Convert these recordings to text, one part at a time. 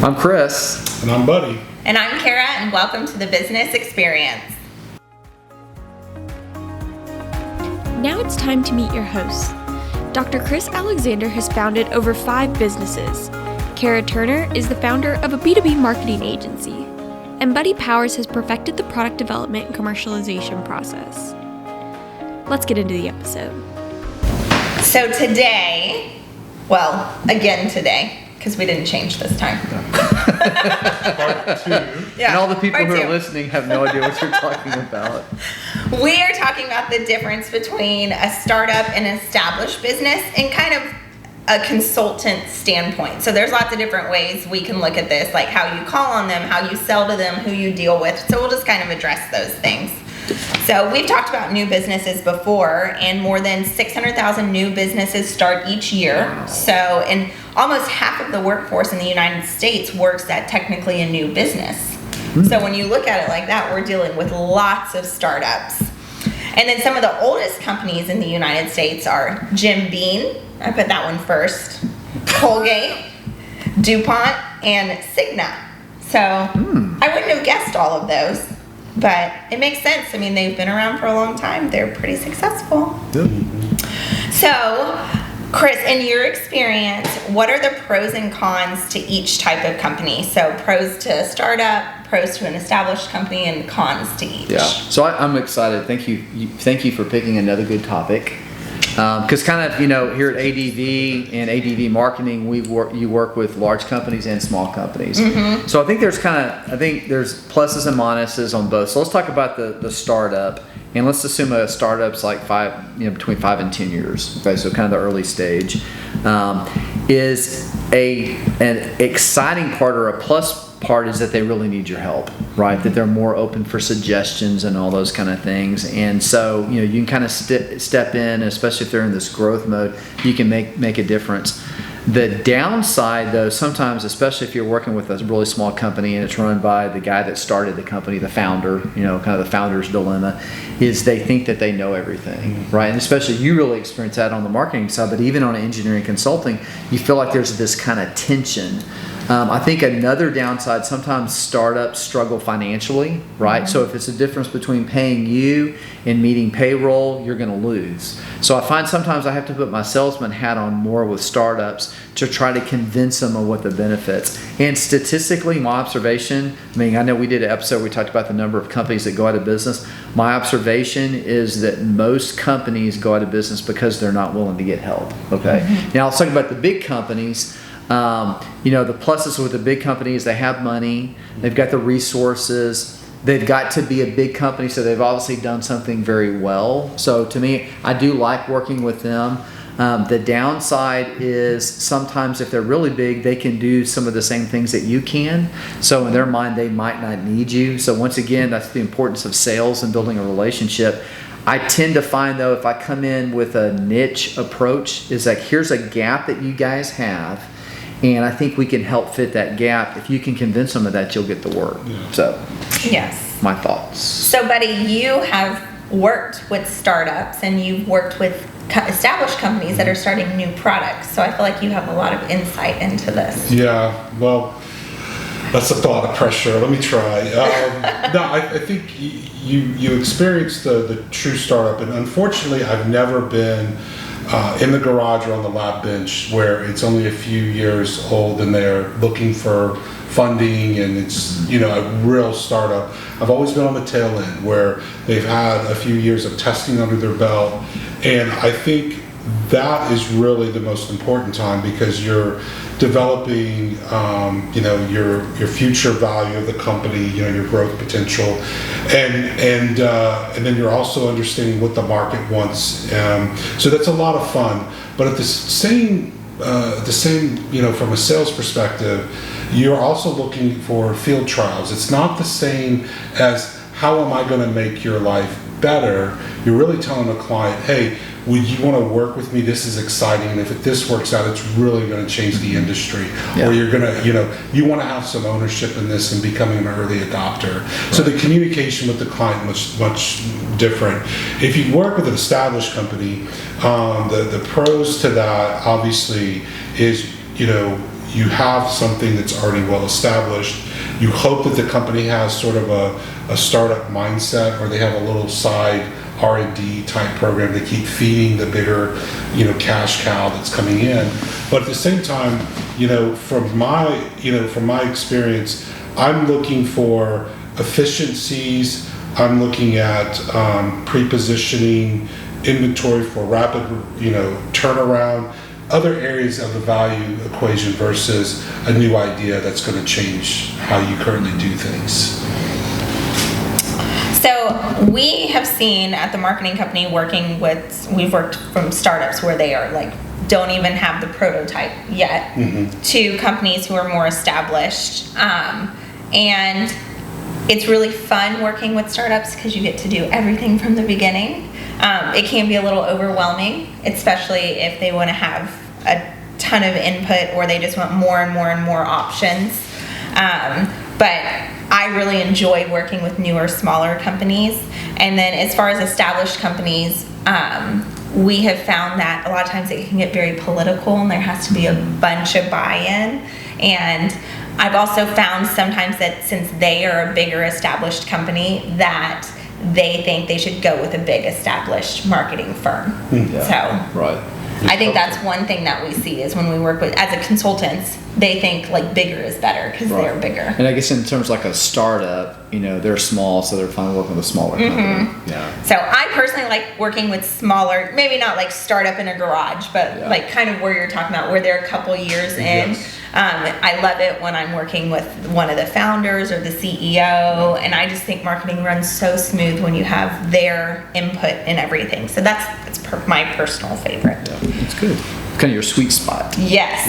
I'm Chris. And I'm Buddy. And I'm Kara, and welcome to the Business Experience. Now it's time to meet your hosts. Dr. Chris Alexander has founded over 5 businesses. Kara Turner is the founder of a B2B marketing agency. And Buddy Powers has perfected the product development and commercialization process. Let's get into the episode. So today, again today, because we didn't change this time. Part 2. Yeah, And all the people part who two. are listening have no idea what you're talking about. We are talking about the difference between a startup and an established business and kind of a consultant standpoint. So there's lots of different ways we can look at this, like how you call on them, how you sell to them, who you deal with. So we'll just kind of address those things. So we've talked about new businesses before, and more than 600,000 new businesses start each year. Wow. So, and almost half of the workforce in the United States works at technically a new business. So when you look at it like that, we're dealing with lots of startups. And then some of the oldest companies in the United States are Jim Beam, I put that one first, Colgate, DuPont, and Cigna. So I wouldn't have guessed all of those, but it makes sense. I mean, they've been around for a long time. They're pretty successful. So, Chris, in your experience, what are the pros and cons to each type of company? So pros to a startup, pros to an established company, and cons to each. Yeah. So I'm excited. Thank you for picking another good topic. Because kind of, here at ADV and ADV Marketing, you work with large companies and small companies. Mm-hmm. So I think there's pluses and minuses on both. So let's talk about the startup, and let's assume a startup's like between 5 and 10 years. Okay, so kind of the early stage is an exciting part or a plus part is that they really need your help, right? That they're more open for suggestions and all those kind of things. And so, you can kind of step in, especially if they're in this growth mode, you can make a difference. The downside, though, sometimes, especially if you're working with a really small company and it's run by the guy that started the company, the founder, kind of the founder's dilemma, is they think that they know everything, right? And especially you really experience that on the marketing side, but even on engineering consulting, you feel like there's this kind of tension. I think another downside, sometimes startups struggle financially, right? Mm-hmm. So if it's a difference between paying you and meeting payroll, you're going to lose. So I find sometimes I have to put my salesman hat on more with startups to try to convince them of what the benefits. And statistically, my observation, I know we did an episode where we talked about the number of companies that go out of business. My observation is that most companies go out of business because they're not willing to get help, okay? Mm-hmm. Now, let's talk about the big companies. The pluses with the big companies, they have money, they've got the resources, they've got to be a big company, so they've obviously done something very well. So to me, I do like working with them. The downside is sometimes if they're really big, they can do some of the same things that you can. So in their mind, they might not need you. So once again, that's the importance of sales and building a relationship. I tend to find, though, if I come in with a niche approach, is like, here's a gap that you guys have, and I think we can help fit that gap. If you can convince them of that, you'll get the work. Yeah. So, yes. My thoughts. So, Buddy, you have worked with startups and you've worked with established companies that are starting new products. So I feel like you have a lot of insight into this. Yeah, well, that's a lot of pressure. Let me try. No, I think you experienced the true startup, and unfortunately, I've never been in the garage or on the lab bench where it's only a few years old and they're looking for funding and it's a real startup. I've always been on the tail end where they've had a few years of testing under their belt, and I think that is really the most important time because you're developing your future value of the company, your growth potential, and then you're also understanding what the market wants. So that's a lot of fun. But at the same from a sales perspective, you're also looking for field trials. It's not the same as how am I going to make your life better. You're really telling the client, hey, would you want to work with me? This is exciting, and if this works out, it's really going to change the industry. Yeah. Or you're going to, you want to have some ownership in this and becoming an early adopter. Right. So the communication with the client much different. If you work with an established company, the pros to that obviously is you have something that's already well established. You hope that the company has sort of a startup mindset, or they have a little side R&D type program to keep feeding the bigger, cash cow that's coming in. But at the same time, from my experience, I'm looking for efficiencies. I'm looking at pre-positioning inventory for rapid, turnaround, other areas of the value equation versus a new idea that's going to change how you currently do things. So we have seen at the marketing company we've worked from startups where they are like, don't even have the prototype yet, to companies who are more established. And it's really fun working with startups because you get to do everything from the beginning. It can be a little overwhelming, especially if they want to have a ton of input or they just want more and more and more options. But I really enjoy working with newer, smaller companies. And then as far as established companies, we have found that a lot of times it can get very political and there has to be a bunch of buy-in. And I've also found sometimes that since they are a bigger established company, that they think they should go with a big established marketing firm. So right. I think that's one thing that we see is when we work with, as a consultants, they think like bigger is better because they're bigger. And I guess in terms of like a startup, they're small, so they're fine working with a smaller company. Yeah. So I personally like working with smaller, maybe not like startup in a garage, but like kind of where you're talking about, where they're a couple years in. Yes. I love it when I'm working with one of the founders or the CEO, and I just think marketing runs so smooth when you have their input in everything. So that's my personal favorite. Yeah, that's good. Kind of your sweet spot. Yes.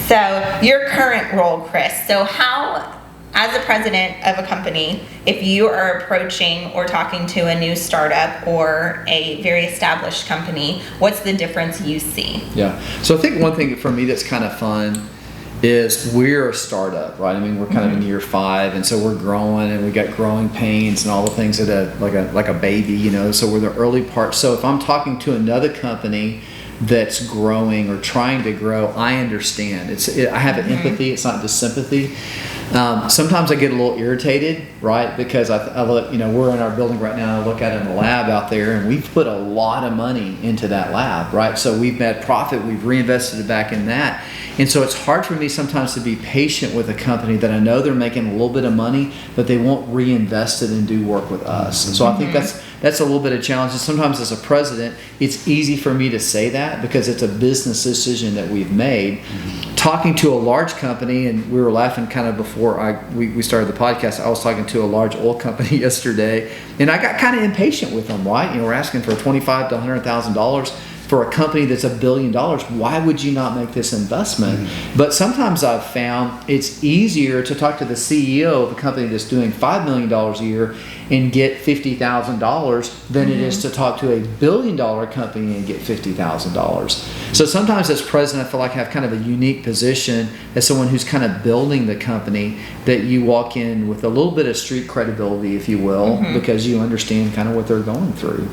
So your current role, Chris. So how, as a president of a company, if you are approaching or talking to a new startup or a very established company, what's the difference you see? Yeah. So I think one thing for me that's kind of fun is we're a startup, right? I mean, we're kind of in year 5, and so we're growing, and we got growing pains and all the things that like a baby, So we're the early part. So if I'm talking to another company that's growing or trying to grow, I understand. I have an empathy. It's not just sympathy. Sometimes I get a little irritated, right? Because I look, we're in our building right now. I look at it in the lab out there, and we've put a lot of money into that lab, right? So we've made profit. We've reinvested it back in that. And so it's hard for me sometimes to be patient with a company that I know they're making a little bit of money, but they won't reinvest it and do work with us. And so I think that's a little bit of challenge. And sometimes as a president, it's easy for me to say that because it's a business decision that we've made. Talking to a large company, and we were laughing kind of before we started the podcast, I was talking to a large oil company yesterday, and I got kind of impatient with them, right? We're asking for $25,000 to $100,000 for a company that's $1 billion. Why would you not make this investment? But sometimes I've found it's easier to talk to the CEO of a company that's doing $5 million a year and get $50,000 than it is to talk to a $1 billion company and get $50,000. So sometimes as president, I feel like I have kind of a unique position as someone who's kind of building the company, that you walk in with a little bit of street credibility, if you will, because you understand kind of what they're going through.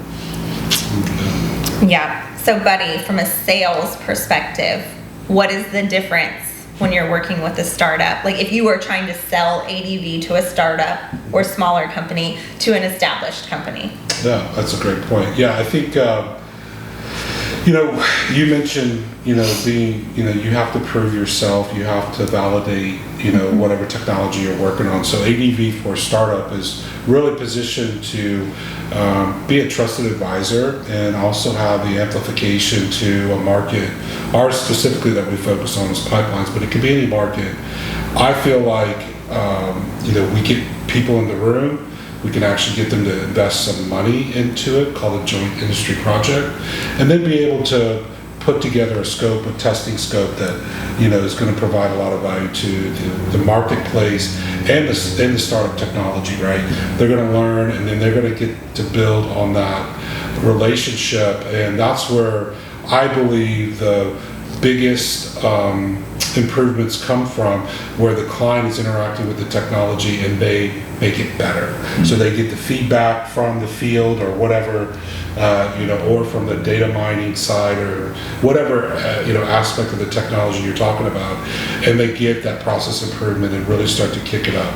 Yeah. So, Buddy, from a sales perspective, what is the difference when you're working with a startup? Like if you were trying to sell ADV to a startup or smaller company to an established company? Yeah, that's a great point. Yeah, I think, you mentioned, being, you have to prove yourself, you have to validate, whatever technology you're working on. So ADV for startup is really positioned to be a trusted advisor and also have the amplification to a market. Ours specifically that we focus on is pipelines, but it could be any market. I feel like, we get people in the room, we can actually get them to invest some money into it, called a joint industry project, and then be able to put together a testing scope that is going to provide a lot of value to the marketplace and the startup technology. Right? They're going to learn, and then they're going to get to build on that relationship, and that's where I believe the biggest improvements come from, where the client is interacting with the technology and they make it better. So they get the feedback from the field or whatever, or from the data mining side or whatever, aspect of the technology you're talking about, and they get that process improvement and really start to kick it up.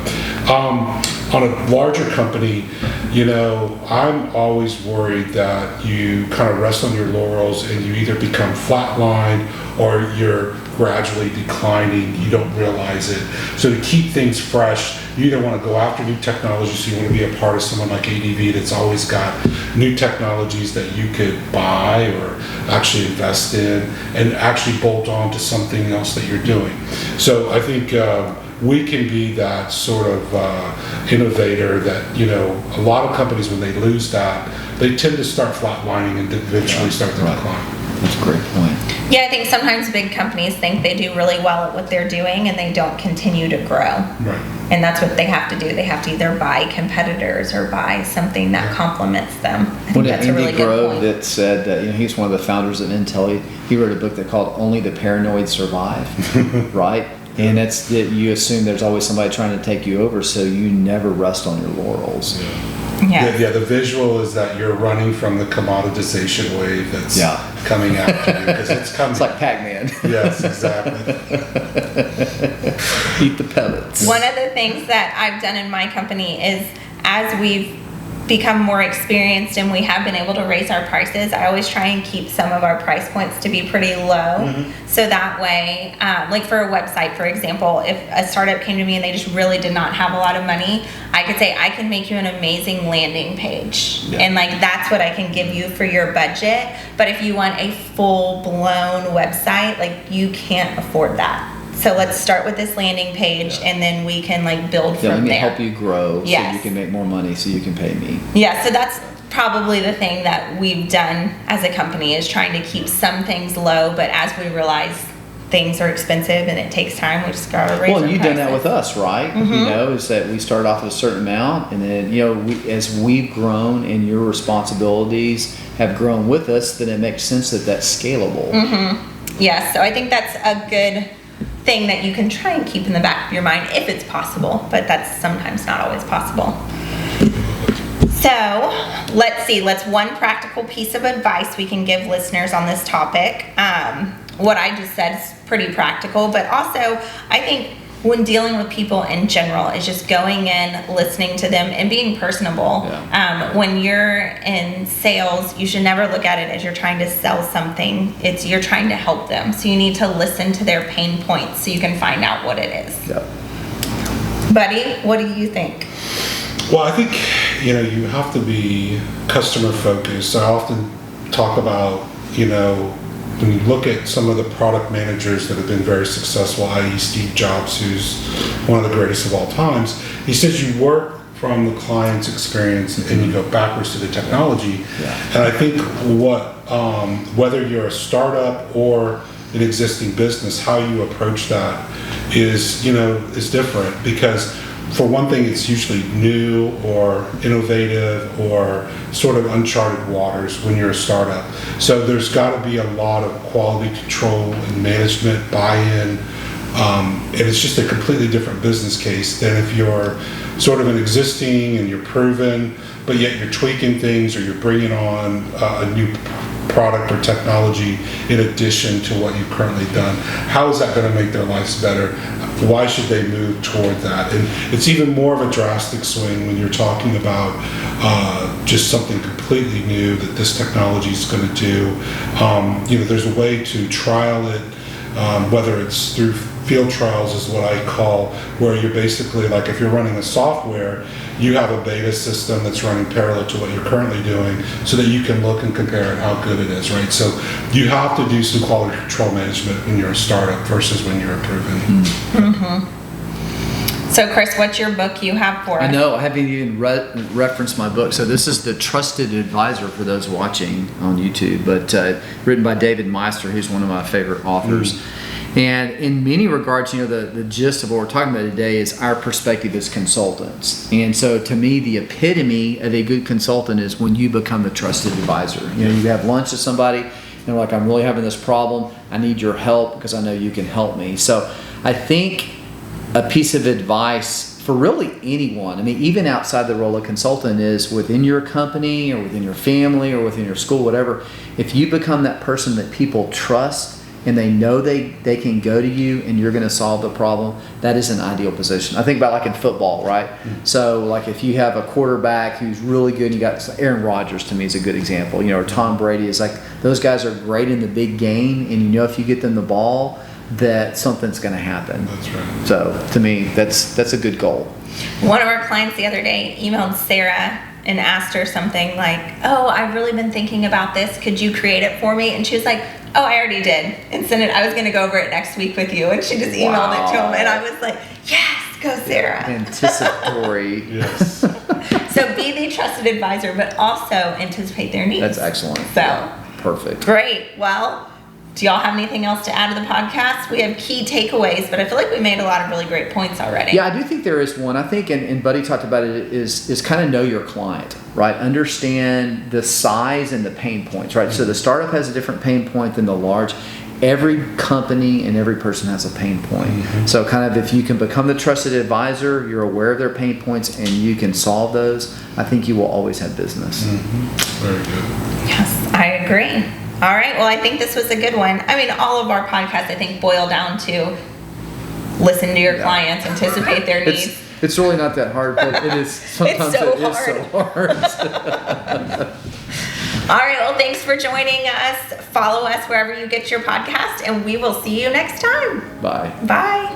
On a larger company, I'm always worried that you kind of rest on your laurels and you either become flatlined or you're gradually declining, you don't realize it. So to keep things fresh, you either want to go after new technology, so you want to be a part of someone like ADV that's always got new technologies that you could buy or actually invest in and actually bolt on to something else that you're doing. So I think we can be that sort of innovator that, a lot of companies, when they lose that, they tend to start flatlining and eventually start to decline. That's a great point. Yeah, I think sometimes big companies think they do really well at what they're doing and they don't continue to grow. Right. And that's what they have to do. They have to either buy competitors or buy something that complements them. I think that's a really good point. That said that he's one of the founders of Intel. He wrote a book that called "Only the Paranoid Survive," right? And that's that you assume there's always somebody trying to take you over, so you never rest on your laurels. Yeah. The visual is that you're running from the commoditization wave that's coming after you, because it's coming. It's like Pac-Man. Yes, exactly. Eat the pellets. One of the things that I've done in my company is, as we've become more experienced and we have been able to raise our prices, I always try and keep some of our price points to be pretty low. So that way, like for a website, for example, if a startup came to me and they just really did not have a lot of money, I could say, I can make you an amazing landing page. And like, that's what I can give you for your budget. But if you want a full-blown website, like, you can't afford that. So let's start with this landing page, and then we can like build from there. Let me help you grow, Yes. so you can make more money, so you can pay me. Yeah, so that's probably the thing that we've done as a company, is trying to keep some things low, but as we realize things are expensive and it takes time, we just gotta raise Well, our you've done that prices. with us, right? Is that we start off with a certain amount, and then as we've grown and your responsibilities have grown with us, then it makes sense that that's scalable. Yeah, so I think that's a good thing that you can try and keep in the back of your mind if it's possible, but that's sometimes not always possible. So let's see, one practical piece of advice we can give listeners on this topic. What I just said is pretty practical, but also I think when dealing with people in general is just going in, listening to them, and being personable. When you're in sales, you should never look at it as you're trying to sell something. You're trying to help them. So you need to listen to their pain points so you can find out what it is. Buddy, what do you think? Well, I think, you have to be customer focused. I often talk about, when you look at some of the product managers that have been very successful, i.e. Steve Jobs, who's one of the greatest of all times, he says you work from the client's experience and you go backwards to the technology. And I think whether you're a startup or an existing business, how you approach that is different, because for one thing, it's usually new or innovative or sort of uncharted waters when you're a startup. So there's got to be a lot of quality control and management buy-in. And it's just a completely different business case than if you're sort of an existing and you're proven, but yet you're tweaking things or you're bringing on a new product or technology in addition to what you've currently done. How is that going to make their lives better? Why should they move toward that? And it's even more of a drastic swing when you're talking about just something completely new that this technology is going to do. There's a way to trial it, whether it's through field trials is what I call, where you're basically like, if you're running a software, you have a beta system that's running parallel to what you're currently doing so that you can look and compare how good it is, right? So you have to do some quality control management when you're a startup versus when you're a proven. So Chris, what's your book you have for us? I know, I haven't even referenced my book. So this is The Trusted Advisor for those watching on YouTube, but written by David Meister, who's one of my favorite authors. And in many regards, the gist of what we're talking about today is our perspective as consultants. And so to me, the epitome of a good consultant is when you become the trusted advisor. You have lunch with somebody and like, I'm really having this problem. I need your help because I know you can help me. So I think a piece of advice for really anyone, I mean, even outside the role of consultant, is within your company or within your family or within your school, whatever, if you become that person that people trust and they know they can go to you and you're going to solve the problem, that is an ideal position. I think about like in football, right? So like if you have a quarterback who's really good, and you got Aaron Rodgers, to me, is a good example, or Tom Brady, is like, those guys are great in the big game, and if you get them the ball, that something's going to happen. That's right. So to me, that's a good goal. One of our clients the other day emailed Sarah and asked her something like, oh, I've really been thinking about this. Could you create it for me? And she was like, oh, I already did. And sent it. I was going to go over it next week with you. And she just emailed it to him. And I was like, yes, go Sarah. Anticipatory. Yes. So be the trusted advisor, but also anticipate their needs. That's excellent. So perfect. great. Well, do y'all have anything else to add to the podcast? We have key takeaways, but I feel like we made a lot of really great points already. Yeah, I do think there is one. I think, and Buddy talked about it, is kind of know your client, right? Understand the size and the pain points, right? So the startup has a different pain point than the large. Every company and every person has a pain point. Mm-hmm. So kind of if you can become the trusted advisor, you're aware of their pain points, and you can solve those, I think you will always have business. Mm-hmm. Very good. Yes, I agree. All right. Well, I think this was a good one. I mean, all of our podcasts, I think, boil down to listen to your clients, anticipate their needs. It's really not that hard, but it is sometimes so it is so hard. All right. Well, thanks for joining us. Follow us wherever you get your podcast, and we will see you next time. Bye. Bye.